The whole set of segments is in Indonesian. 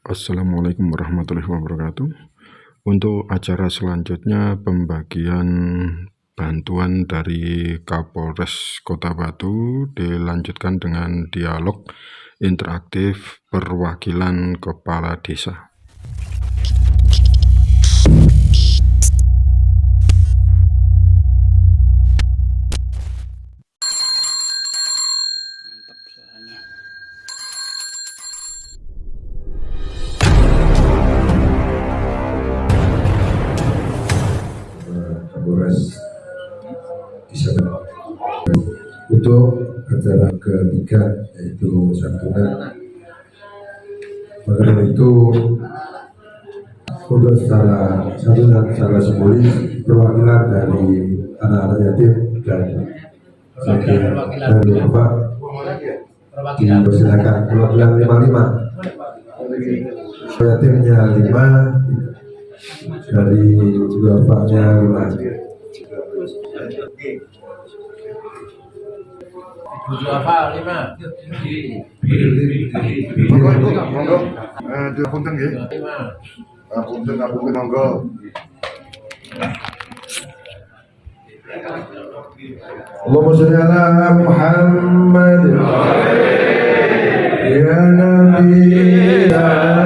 Assalamualaikum warahmatullahi wabarakatuh. Untuk acara selanjutnya pembagian bantuan dari Kapolres Kota Batu dilanjutkan dengan dialog interaktif perwakilan kepala desa. Kapolres untuk acara ketiga yaitu santunan. Maka itu untuk secara santunan secara simbolis perwakilan dari anak-anak yatim dan sakit dari Bapak dipersilakan perwakilan 55 yatimnya 5 dari juga Bapaknya 5. Tujuh apa? 5. Monggo. Punten nggih. Punten monggo. Allahumma shalli ala Muhammad ya Nabi ya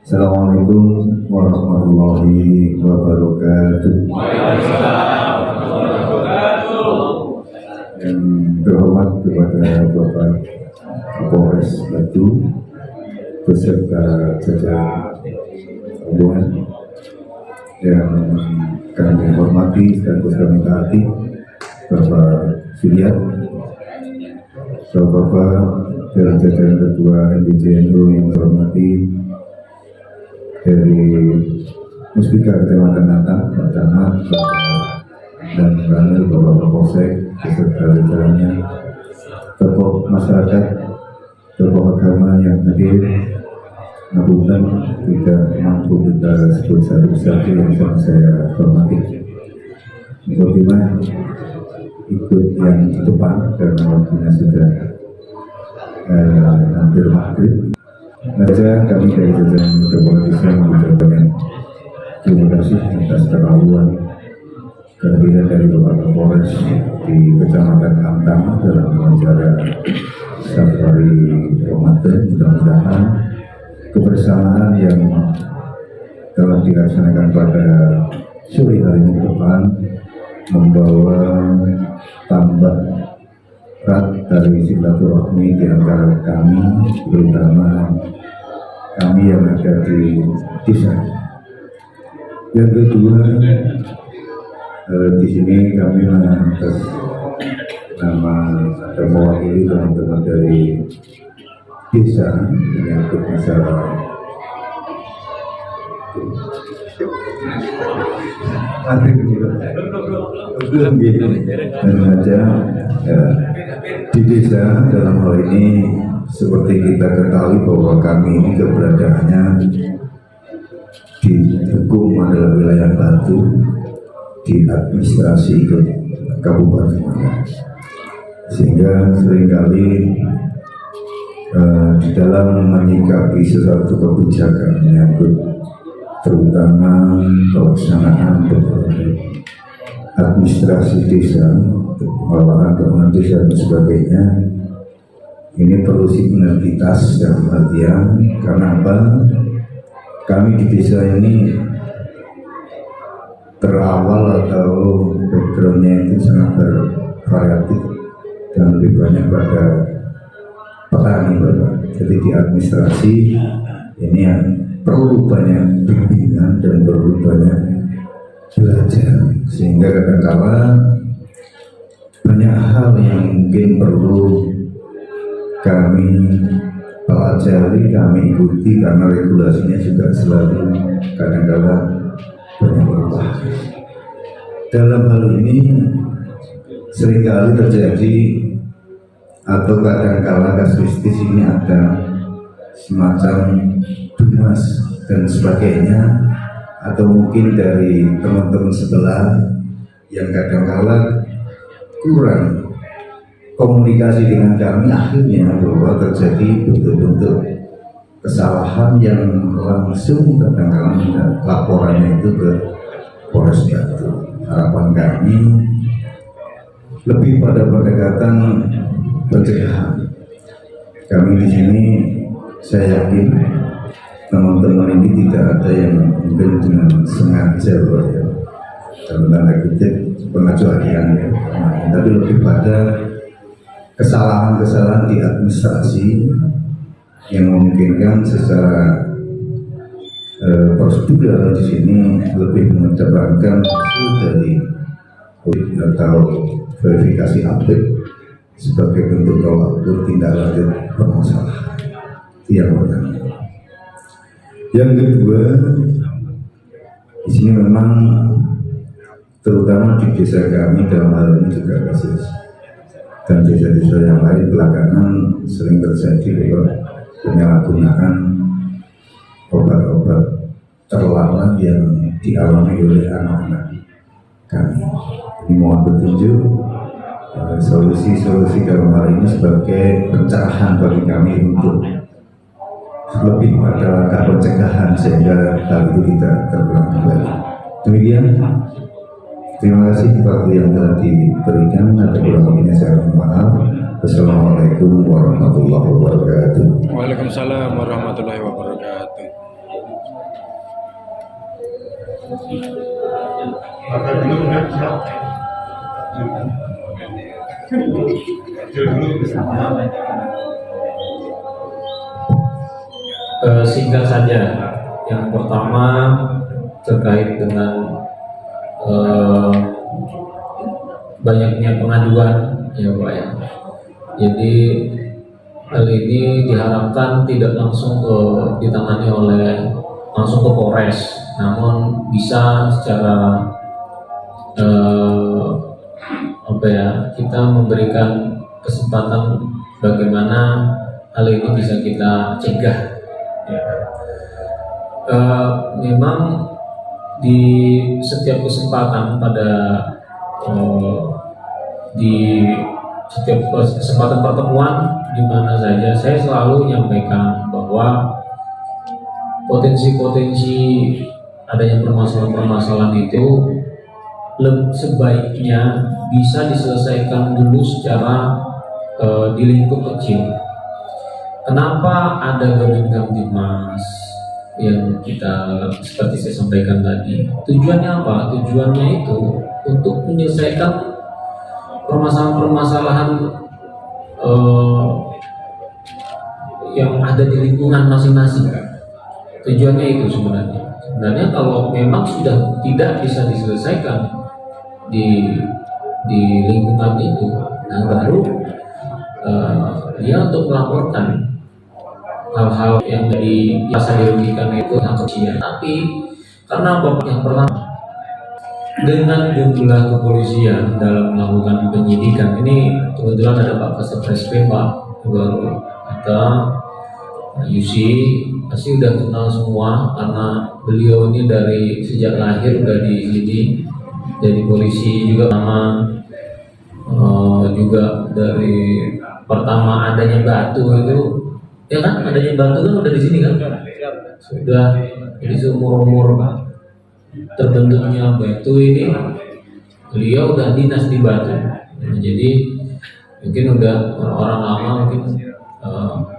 Assalamualaikum warahmatullahi wabarakatuh. Yang terhormat kepada Bapak Kapolres Batu beserta jajaran rombongan yang kami hormati dan kami taati, Bapak Suryat, Bapak dan jajaran Ketua MBJNU yang terhormati dari Muspika Kecamatan Natang, Pak Camat, dan Ranil, Bapak Kapolsek beserta jajarannya, tokoh masyarakat, tokoh agama yang hadir, Ngapunten tidak mampu kita sebut satu-satu yang saya hormati. Bagaimana ikut yang di depan karena waktunya sudah hampir maghrib. Saja kami dari jajaran kepolisian mengucapkan terima kasih atas keraguan kehadiran dari Bapak Kapolres di Kecamatan Antang dalam acara Safari Ramadan. Mudah-mudahan kebersamaan yang telah dilaksanakan pada sore hari ini ke depan membawa tambah erat dari silaturahmi di antara kami, terutama kami yang ada di desa. Yang kedua, di sini kami atas nama atau mewakili teman-teman dari desa menyangkut masalah dan saja di desa dalam hal ini seperti kita ketahui bahwa kami ini keberadaannya di hukum adalah wilayah Batu di administrasi Kabupaten Malang, sehingga seringkali di dalam menyikapi sesuatu kebijakan menyangkut terutama pelaksanaan administrasi desa, pengelolaan keuangan desa dan sebagainya, ini perlu sinergitas dan perhatian. Karena apa? Kami di desa ini berawal atau backgroundnya itu sangat bervariatif dan lebih banyak pada petani, Bapak. Jadi di administrasi ini yang perlu banyak bimbingan dan perlu banyak belajar, sehingga kadang-kala banyak hal yang mungkin perlu kami pelajari, kami ikuti karena regulasinya juga selalu kadang-kala banyak berubah. Dalam hal ini seringkali terjadi atau kadang-kala kasuistis ini ada semacam dumas dan sebagainya, atau mungkin dari teman-teman sebelah yang kadang-kala kurang komunikasi dengan kami, akhirnya bahwa terjadi bentuk-bentuk kesalahan yang langsung kadang-kala laporannya itu ke Polres Batu. Harapan kami lebih pada pendekatan pencegahan. Kami di sini saya yakin teman-teman ini tidak ada yang mungkin dengan sengaja ya, dalam tanda kutip pengecualian ya, tapi lebih pada kesalahan-kesalahan di administrasi yang memungkinkan secara prosedural di sini lebih mengedepankan hasil dari atau verifikasi update sebagai bentuk tolak ukur tindak lanjut permasalahan. Itu yang pertama. Yang kedua, di sini memang terutama di desa kami dalam hal ini juga kasus, dan desa-desa yang lain belakangan sering terjadi bahwa penyalahgunaan obat-obat terlarang yang dialami oleh anak-anak kami. Ini mohon petunjuk solusi-solusi dalam hal ini sebagai pencerahan bagi kami untuk lebih pada langkah pencegahan sehingga hal itu tidak terulang kembali. Demikian. Terima kasih waktu yang telah diberikan. Ada kurang lebihnya saya mohon maaf. Wassalamualaikum warahmatullahi wabarakatuh. Waalaikumsalam warahmatullahi wabarakatuh. Singkat saja, yang pertama terkait dengan banyaknya pengaduan ya Pak ya. Jadi hal ini diharapkan tidak langsung ditangani langsung ke Polres, namun bisa secara kita memberikan kesempatan bagaimana hal ini bisa kita cegah. Ya. memang di setiap kesempatan di setiap kesempatan pertemuan di mana saja saya selalu menyampaikan bahwa potensi-potensi adanya permasalahan-permasalahan itu sebaiknya bisa diselesaikan dulu secara di lingkup kecil. Kenapa ada Gabinkamtibmas yang kita seperti saya sampaikan tadi? Tujuannya apa? Tujuannya itu untuk menyelesaikan permasalahan-permasalahan yang ada di lingkungan masing-masing. Tujuannya itu sebenarnya. Sebenarnya kalau memang sudah tidak bisa diselesaikan di lingkungan itu, nah baru dia untuk melaporkan hal-hal yang biasa dirugikan itu yang kecil. Tapi karena apa? Yang pertama, dengan jumlah kepolisian dalam melakukan penyidikan ini, kebetulan ada Pak Kasat Reskrim Pak baru kita Yusi pasti udah kenal semua karena beliau ini dari sejak lahir udah di sini jadi polisi juga sama, juga dari pertama adanya Batu itu, ya kan, adanya Batu kan udah di sini kan, sudah jadi seumur terbentuknya Batu ini beliau udah dinas di Batu. Nah, jadi mungkin udah orang lama mungkin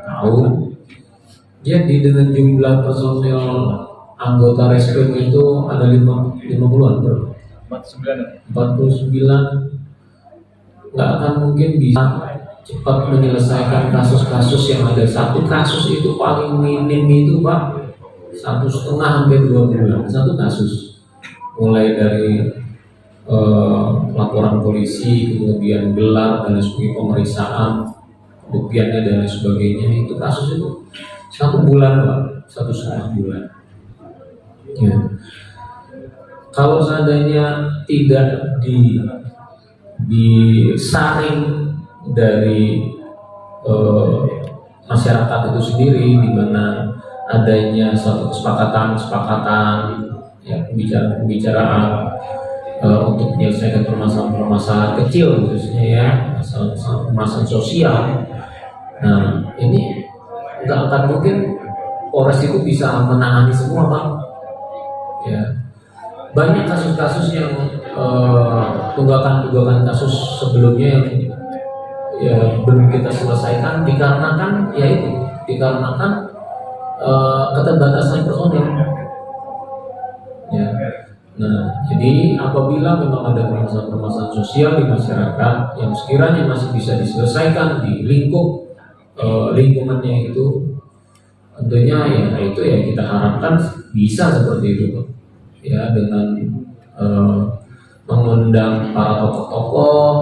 tahu. Jadi dengan jumlah personil anggota reskrim itu ada 50-an bro. 49 nggak akan mungkin bisa cepat menyelesaikan kasus-kasus yang ada. Satu kasus itu paling minim itu Pak 1,5 sampai 2 bulan satu kasus, mulai dari laporan polisi, kemudian gelar dan sebagainya, pemeriksaan buktiannya dan sebagainya. Itu kasus itu 1 bulan Pak, 1,5 bulan ya. Kalau seandainya tidak disaring dari masyarakat itu sendiri, di mana adanya suatu kesepakatan ya, pembicaraan untuk menyelesaikan permasalahan kecil khususnya ya, permasalahan sosial. Nah ini nggak akan mungkin Polres itu bisa menangani semua Pak ya. Banyak kasus-kasus yang tunggakan kasus sebelumnya yang ya belum kita selesaikan dikarenakan keterbatasan personil ya. Nah jadi apabila memang ada permasalahan sosial di masyarakat yang sekiranya masih bisa diselesaikan di lingkup lingkungannya itu, tentunya ya itu ya kita harapkan bisa seperti itu ya, dengan mengundang para tokoh-tokoh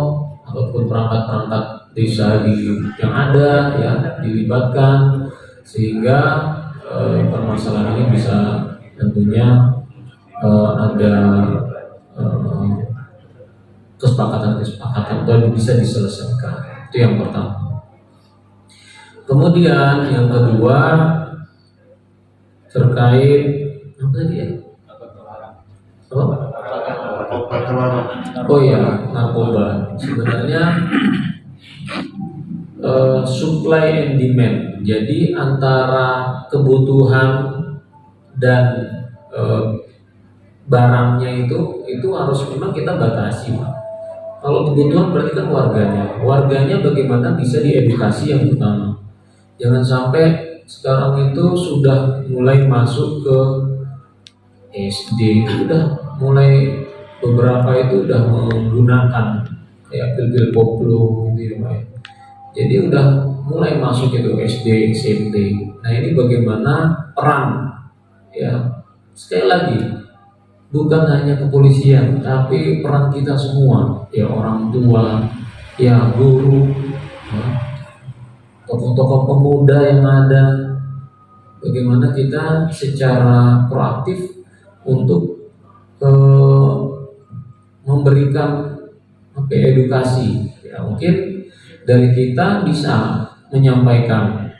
ataupun perangkat-perangkat desa yang ada ya dilibatkan, sehingga permasalahan ini bisa tentunya ada kesepakatan dan bisa diselesaikan. Itu yang pertama. Kemudian yang kedua terkait apa tadi ya? Oh ya, narkoba. Sebenarnya supply and demand. Jadi antara kebutuhan dan barangnya itu harus memang kita batasi. Kalau kebutuhan berarti kan warganya bagaimana bisa diedukasi yang pertama. Jangan sampai sekarang itu sudah mulai masuk ke SD, udah mulai beberapa itu udah menggunakan kayak pil-pil koplo gitu ya Pak. Jadi udah mulai masuk itu SD, SMP. Nah ini bagaimana peran ya, sekali lagi bukan hanya kepolisian tapi peran kita semua ya, orang tua ya, guru ya, tokoh-tokoh pemuda yang ada, bagaimana kita secara proaktif untuk memberikan edukasi ya. Mungkin dari kita bisa menyampaikan,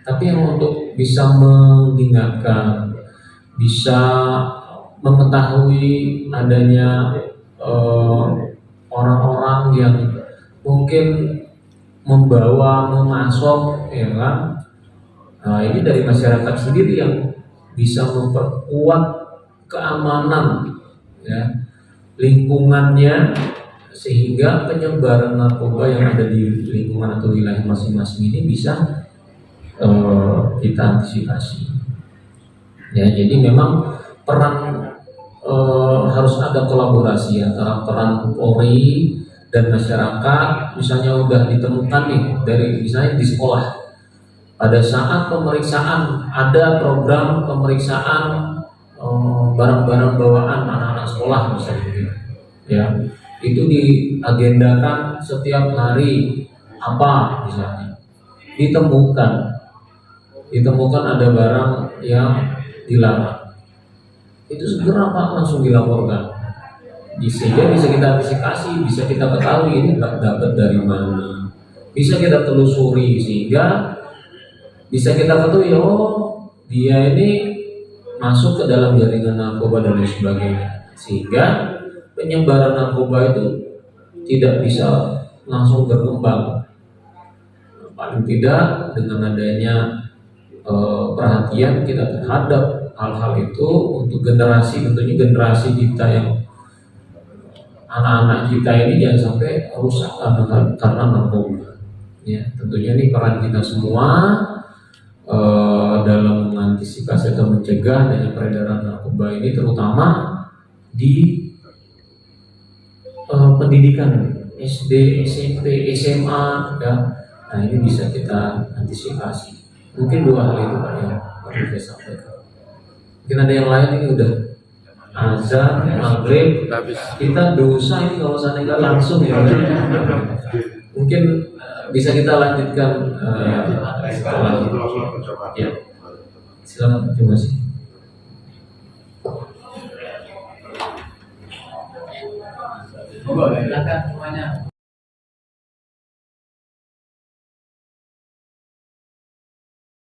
tapi yang untuk bisa mengingatkan, bisa mengetahui adanya orang-orang yang mungkin membawa, memasok, ya kan? Nah, ini dari masyarakat sendiri yang bisa memperkuat keamanan, ya, lingkungannya, sehingga penyebaran narkoba yang ada di lingkungan atau wilayah masing-masing ini bisa kita antisipasi. Ya, jadi memang peran harus ada kolaborasi antara peran Polri dan masyarakat. Misalnya udah ditemukan nih dari misalnya di sekolah, pada saat pemeriksaan ada program pemeriksaan barang-barang bawaan anak-anak sekolah misalnya, ya itu diagendakan setiap hari apa misalnya ditemukan ada barang yang dilarang, itu segera Pak langsung dilaporkan, sehingga bisa kita antisipasi, bisa kita ketahui ini dapat dari mana, bisa kita telusuri sehingga bisa kita ketahui oh dia ini masuk ke dalam jaringan narkoba dan lain sebagainya, sehingga penyebaran narkoba itu tidak bisa langsung berkembang. Paling tidak dengan adanya perhatian kita terhadap hal-hal itu untuk generasi, tentunya generasi kita yang anak-anak kita ini jangan sampai rusak karena narkoba. Ya, tentunya ini peran kita semua dalam mengantisipasi atau mencegah adanya peredaran narkoba ini, terutama di pendidikan SD, SMP, SMA, ya. Nah ini bisa kita antisipasi. Mungkin dua hal itu Pak yang perlu saya sampaikan. Mungkin ada yang lain, ini udah azan, maghrib, kita dosa ini kalau sana nggak langsung ya. Mungkin bisa kita lanjutkan setelah itu. Ya, silakan, terima kasih. Silakan semuanya.